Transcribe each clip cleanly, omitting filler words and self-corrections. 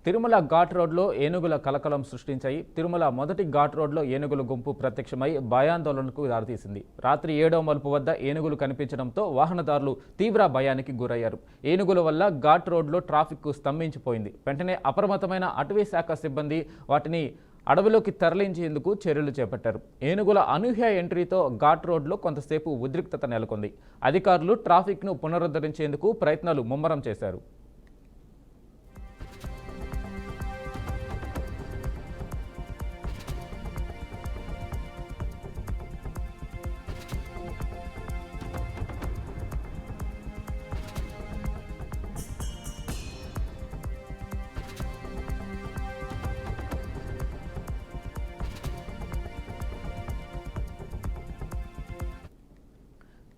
తిరుమల ఘాట్ రోడ్లో ఏనుగుల కలకలం సృష్టించాయి. తిరుమల మొదటి ఘాట్ రోడ్లో ఏనుగుల గుంపు ప్రత్యక్షమై భయాందోళనకు దారితీసింది. రాత్రి 7వ మలుపు వద్ద ఏనుగులు కనిపించడంతో వాహనదారులు తీవ్ర భయానికి గురయ్యారు. ఏనుగుల వల్ల ఘాట్ రోడ్లో ట్రాఫిక్ స్తంభించిపోయింది. వెంటనే అప్రమత్తమైన అటవీ శాఖ సిబ్బంది వాటిని అడవిలోకి తరలించేందుకు చర్యలు చేపట్టారు. ఏనుగుల అనూహ్య ఎంట్రీతో ఘాట్ రోడ్లో కొంతసేపు ఉద్రిక్తత నెలకొంది. అధికారులు ట్రాఫిక్ను పునరుద్ధరించేందుకు ప్రయత్నాలు ముమ్మరం చేశారు.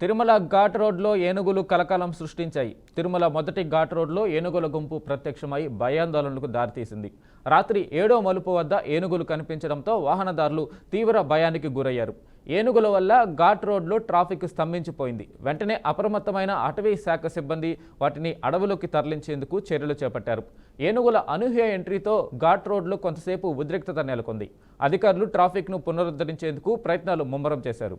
తిరుమల ఘాట్ రోడ్లో ఏనుగులు కలకలం సృష్టించాయి. తిరుమల మొదటి ఘాట్ రోడ్లో ఏనుగుల గుంపు ప్రత్యక్షమై భయాందోళనకు దారితీసింది. రాత్రి 7వ మలుపు వద్ద ఏనుగులు కనిపించడంతో వాహనదారులు తీవ్ర భయానికి గురయ్యారు. ఏనుగుల వల్ల ఘాట్ రోడ్లో ట్రాఫిక్ స్తంభించిపోయింది. వెంటనే అప్రమత్తమైన అటవీ శాఖ సిబ్బంది వాటిని అడవులోకి తరలించేందుకు చర్యలు చేపట్టారు. ఏనుగుల అనూహ్య ఎంట్రీతో ఘాట్ రోడ్లో కొంతసేపు ఉద్రిక్తత నెలకొంది. అధికారులు ట్రాఫిక్ను పునరుద్ధరించేందుకు ప్రయత్నాలు ముమ్మరం చేశారు.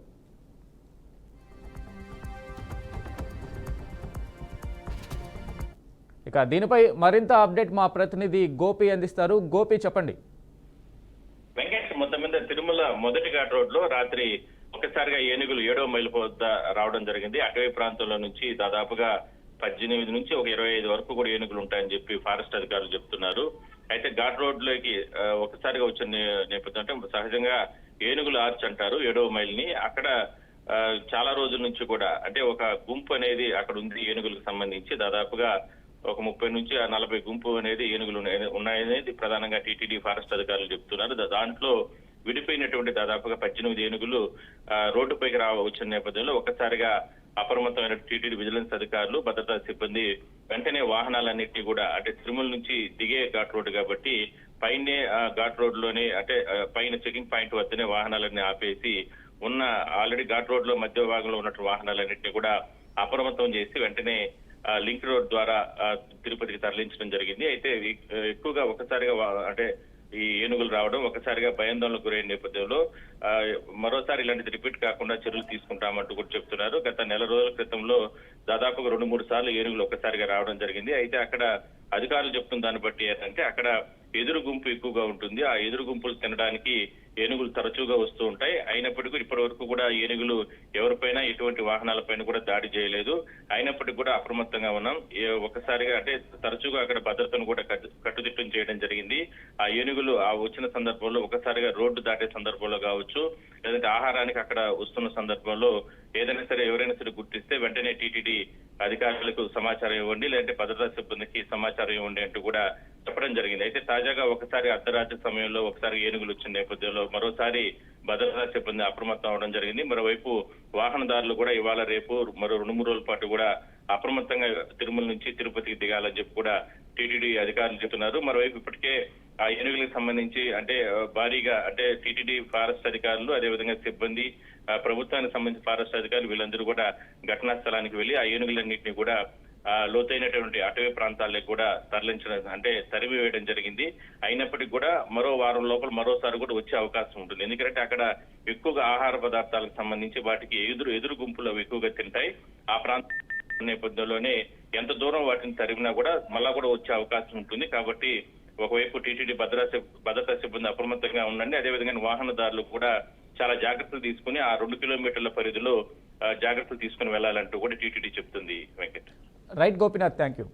ఇక దీనిపై మరింత అప్డేట్ మా ప్రతినిధి గోపి అందిస్తారు. గోపి, చెప్పండి. వెంకటేష్, మొత్తం మీద తిరుమల మొదటి ఘాట్ రోడ్ లో రాత్రి ఒక్కసారిగా ఏనుగులు 7వ మైలు వద్ద రావడం జరిగింది. అటవీ ప్రాంతంలో నుంచి దాదాపుగా 18 నుంచి ఒక 25 వరకు కూడా ఏనుగులు ఉంటాయని చెప్పి ఫారెస్ట్ అధికారులు చెప్తున్నారు. అయితే ఘాట్ రోడ్ లోకి ఒకసారిగా వచ్చిన నేపథ్యం అంటే సహజంగా ఏనుగులు ఆర్చ్ అంటారు 7వ మైల్ని. అక్కడ చాలా రోజుల నుంచి కూడా అంటే ఒక గుంపు అనేది అక్కడ ఉంది ఏనుగులకు సంబంధించి. దాదాపుగా ఒక 30 నుంచి 40 గుంపు అనేది ఏనుగులు ఉన్నాయనేది ప్రధానంగా టీటీడీ ఫారెస్ట్ అధికారులు చెప్తున్నారు. దాంట్లో విడిపోయినటువంటి దాదాపుగా 18 ఏనుగులు రోడ్డుపైకి వచ్చిన నేపథ్యంలో ఒక్కసారిగా అప్రమత్తమైన టీటీడీ విజిలెన్స్ అధికారులు, భద్రతా సిబ్బంది వెంటనే వాహనాలన్నింటినీ కూడా అంటే తిరుమల నుంచి దిగే ఘాట్ రోడ్డు కాబట్టి పైనే ఘాట్ రోడ్ లోనే అంటే పైన చెకింగ్ పాయింట్ వద్దనే వాహనాలన్నీ ఆపేసి ఉన్న ఆల్రెడీ ఘాట్ రోడ్ లో మధ్య భాగంలో ఉన్నటువంటి వాహనాలన్నింటినీ కూడా అప్రమత్తం చేసి వెంటనే లింక్ రోడ్ ద్వారా తిరుపతికి తరలించడం జరిగింది. అయితే ఎక్కువగా ఒకసారిగా అంటే ఈ ఏనుగులు రావడం ఒకసారిగా భయాందోళనకు గురైన నేపథ్యంలో మరోసారి ఇలాంటిది రిపీట్ కాకుండా చర్యలు తీసుకుంటామంటూ కూడా చెప్తున్నారు. గత నెల రోజుల క్రితంలో దాదాపుగా 2-3 సార్లు ఏనుగులు ఒక్కసారిగా రావడం జరిగింది. అయితే అక్కడ అధికారులు చెప్తున్న దాన్ని బట్టి ఏంటంటే అక్కడ ఎదురు గుంపు ఎక్కువగా ఉంటుంది. ఆ ఎదురు గుంపులు తినడానికి ఏనుగులు తరచుగా వస్తూ ఉంటాయి. అయినప్పటికీ ఇప్పటి వరకు కూడా ఏనుగులు ఎవరిపైనా ఎటువంటి వాహనాలపైన కూడా దాడి చేయలేదు. అయినప్పటికీ కూడా అప్రమత్తంగా ఉన్నాం. ఒకసారిగా అంటే తరచుగా అక్కడ భద్రతను కూడా కట్టుదిట్టం చేయడం జరిగింది. ఆ ఏనుగులు వచ్చిన సందర్భంలో ఒకసారిగా రోడ్డు దాటే సందర్భంలో కావచ్చు, లేదంటే ఆహారానికి అక్కడ వస్తున్న సందర్భంలో ఏదైనా సరే ఎవరైనా సరే గుర్తిస్తే వెంటనే టీటీడీ అధికారులకు సమాచారం ఇవ్వండి, లేదంటే భద్రతా సిబ్బందికి సమాచారం ఇవ్వండి అంటూ కూడా చెప్పడం జరిగింది. అయితే తాజాగా ఒకసారి అర్ధరాత్రి సమయంలో ఒకసారి ఏనుగులు వచ్చిన నేపథ్యంలో మరోసారి భద్రతా సిబ్బంది అప్రమత్తం అవడం జరిగింది. మరోవైపు వాహనదారులు కూడా ఇవాళ రేపు మరో 2-3 రోజుల పాటు కూడా అప్రమత్తంగా తిరుమల నుంచి తిరుపతికి దిగాలని చెప్పి కూడా టీటీడీ అధికారులు చెప్తున్నారు. మరోవైపు ఇప్పటికే ఆ ఏనుగులకు సంబంధించి అంటే భారీగా అంటే టీటీడీ ఫారెస్ట్ అధికారులు, అదేవిధంగా సిబ్బంది, ప్రభుత్వానికి సంబంధించిన ఫారెస్ట్ అధికారులు వీళ్ళందరూ కూడా ఘటనా స్థలానికి వెళ్లి ఆ ఏనుగులన్నింటినీ కూడా లోతైనటువంటి అటవీ ప్రాంతాలకు కూడా తరలించడం అంటే తరిమి వేయడం జరిగింది. అయినప్పటికీ కూడా మరో వారం లోపల మరోసారి కూడా వచ్చే అవకాశం ఉంటుంది. ఎందుకంటే అక్కడ ఎక్కువగా ఆహార పదార్థాలకు సంబంధించి వాటికి ఎదురు గుంపులు అవి ఎక్కువగా తింటాయి. ఆ ప్రాంతం నేపథ్యంలోనే ఎంత దూరం వాటిని తరిమినా కూడా మళ్ళా కూడా వచ్చే అవకాశం ఉంటుంది. కాబట్టి ఒకవైపు టీటీడీ భద్రతా సిబ్బంది అప్రమత్తంగా ఉండండి, అదేవిధంగా వాహనదారులు కూడా చాలా జాగ్రత్తలు తీసుకుని ఆ 2 కిలోమీటర్ల పరిధిలో జాగ్రత్తలు తీసుకుని వెళ్లాలంటూ కూడా టీటీడీ చెప్తుంది. Venkat. Right Gopinath, thank you.